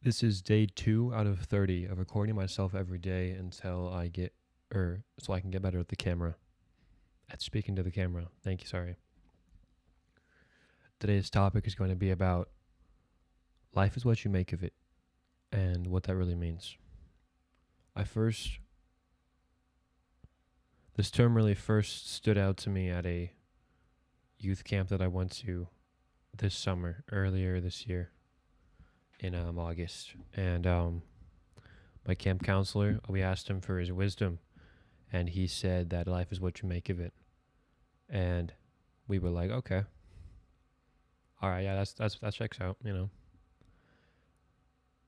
This is day 2 out of 30 of recording myself every day until so I can get better at the camera. At speaking to the camera. Thank you, sorry. Today's topic is going to be about life is what you make of it and what that really means. This term really first stood out to me at a youth camp that I went to earlier this year in August. And my camp counselor, we asked him for his wisdom, and he said that life is what you make of it. And we were like, okay, all right, yeah, that checks out,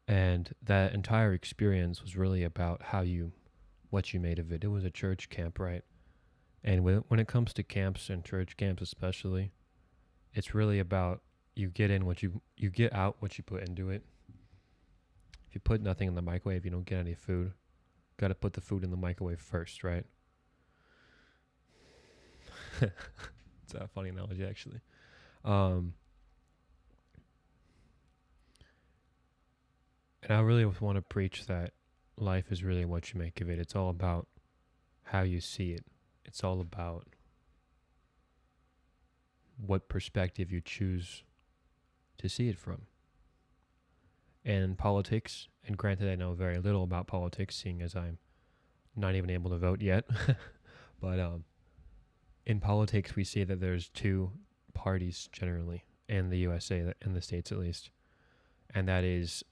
And that entire experience was really about what you made of it. It was a church camp, right? And when it comes to camps and church camps especially, it's really about you get out what you put into it. If you put nothing in the microwave, you don't get any food. Got to put the food in the microwave first, right? It's a funny analogy, actually. And I really want to preach that life is really what you make of it. It's all about how you see it. It's all about what perspective you choose to see it from. And politics, and granted I know very little about politics, seeing as I'm not even able to vote yet, but in politics we see that there's two parties generally in the USA, in the States at least, and that is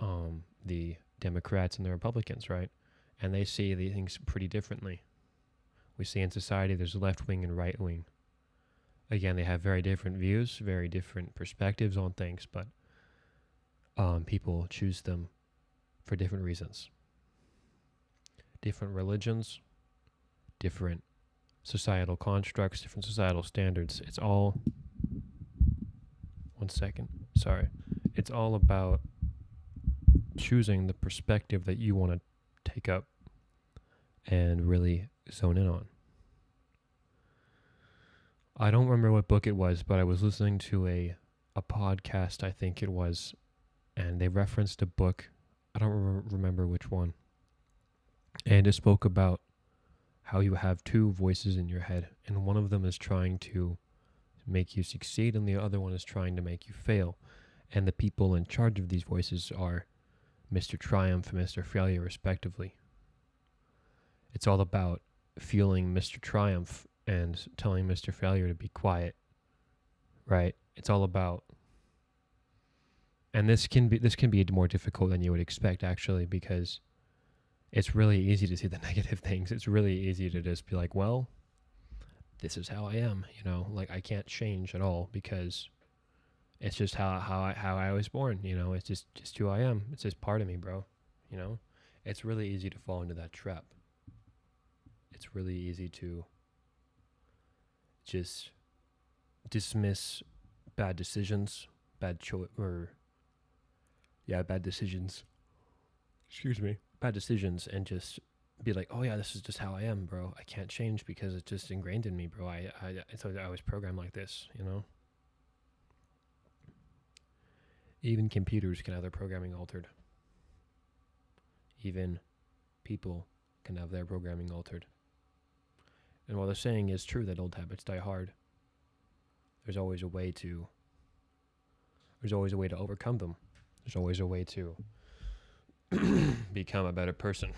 the Democrats and the Republicans, right? And they see these things pretty differently. We see in society there's left wing and right wing. Again, they have very different views, very different perspectives on things, but people choose them for different reasons. Different religions, different societal constructs, different societal standards. It's all... One second. Sorry. It's all about choosing the perspective that you want to take up and really zone in on. I don't remember what book it was, but I was listening to a podcast, I think it was, and they referenced a book. I don't remember which one. And it spoke about how you have two voices in your head, and one of them is trying to make you succeed, and the other one is trying to make you fail. And the people in charge of these voices are Mr. Triumph and Mr. Failure, respectively. It's all about fueling Mr. Triumph and telling Mr. Failure to be quiet, right? It's all about, and this can be more difficult than you would expect, actually, because it's really easy to see the negative things. It's really easy to just be like, well, this is how I am, like I can't change at all because it's just how I was born, it's just who I am. It's just part of me, bro. It's really easy to fall into that trap. It's really easy to just dismiss bad decisions, bad decisions, and just be like, oh yeah, this is just how I am, bro. I can't change because it's just ingrained in me, bro. I was programmed like this, Even computers can have their programming altered. Even people can have their programming altered. And while the saying is true that old habits die hard, there's always a way to overcome them. There's always a way to become a better person.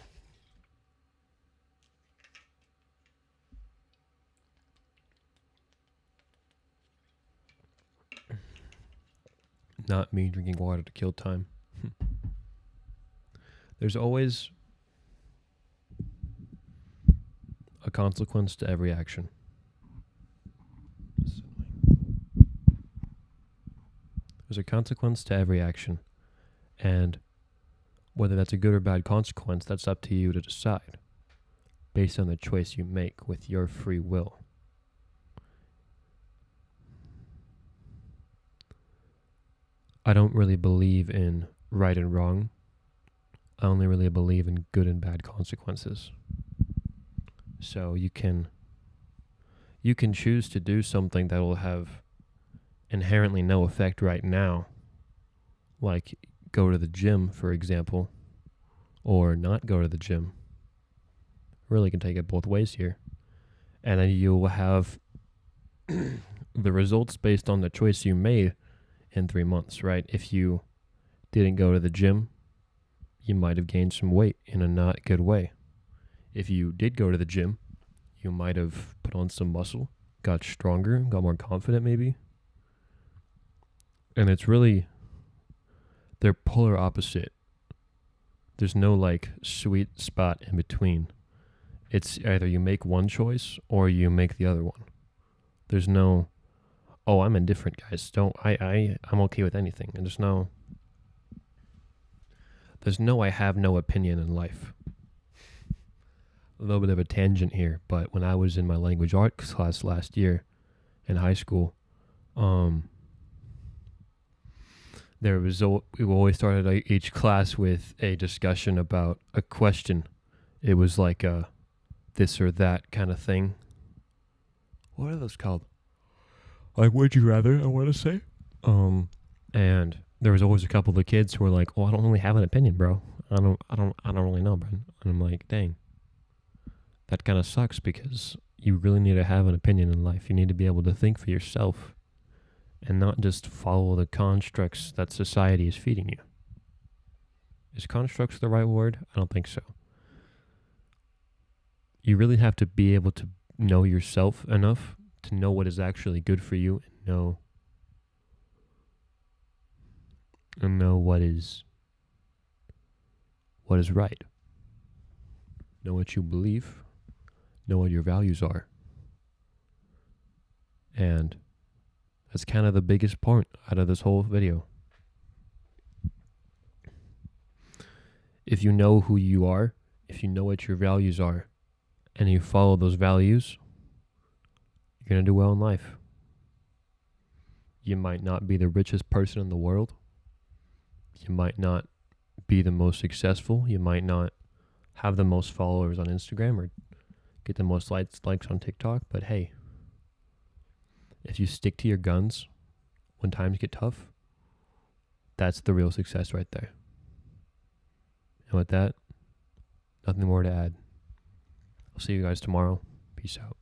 Not me drinking water to kill time. There's always a consequence to every action. There's a consequence to every action. And whether that's a good or bad consequence, that's up to you to decide based on the choice you make with your free will. I don't really believe in right and wrong. I only really believe in good and bad consequences. So you can choose to do something that will have inherently no effect right now, like go to the gym, for example, or not go to the gym. Really can take it both ways here. And then you'll have the results based on the choice you made in 3 months, right? If you didn't go to the gym, you might have gained some weight in a not good way. If you did go to the gym, you might have put on some muscle, got stronger, got more confident maybe. And it's really, they're polar opposite. There's no like sweet spot in between. It's either you make one choice or you make the other one. There's no, oh, I'm indifferent, guys. I'm okay with anything. And there's no I have no opinion in life. A little bit of a tangent here, but when I was in my language arts class last year in high school, we always started each class with a discussion about a question. It was like a this or that kind of thing. What are those called? Like, would you rather, I want to say. And there was always a couple of kids who were like, "Oh, I don't really have an opinion, bro. I don't really know, bro." And I'm like, "Dang, that kind of sucks because you really need to have an opinion in life. You need to be able to think for yourself and not just follow the constructs that society is feeding you." Is constructs the right word? I don't think so. You really have to be able to know yourself enough to know what is actually good for you and know what is right. Know what you believe, know what your values are. And that's kind of the biggest point out of this whole video. If you know who you are, if you know what your values are, and you follow those values, you're going to do well in life. You might not be the richest person in the world. You might not be the most successful. You might not have the most followers on Instagram or get the most likes on TikTok. But hey, if you stick to your guns when times get tough, that's the real success right there. And with that, nothing more to add. I'll see you guys tomorrow. Peace out.